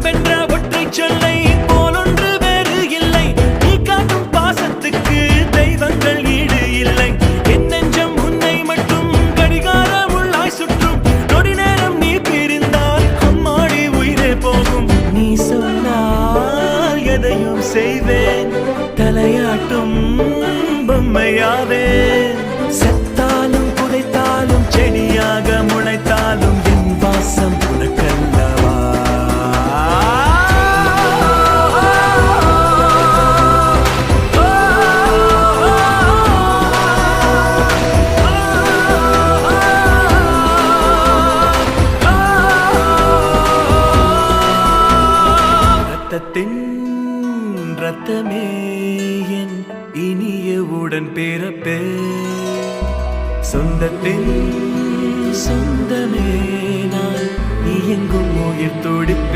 அன்பென்ற ஒற்றை சொல்லை போலொன்று வேறு இல்லை. நீ காட்டும் பாசத்துக்கு தெய்வங்கள் ஈடு இல்லை. என் நெஞ்சம் உன்னை மட்டும் கடிகாரம் உள்ளாய் சுற்றும். நொடி நேரம் நீ பிரிந்தால் அம்மாடி உயிரே போகும். நீ சொன்னால் எதையும் செய்வேன், தலையாட்டும் பொம்மையாவேன். செத்தாலும் புதைத்தாலும் செடியாக முளைத்தாலும் என் வாசம் உனக்கல்லவா. ரத்தத்தின் ரத்தமே என் இனிய உடன் பிறப்பே. சொந்தத்தின் சொந்தமே நான், நீ எங்கும் உயிர் துடிப்பே.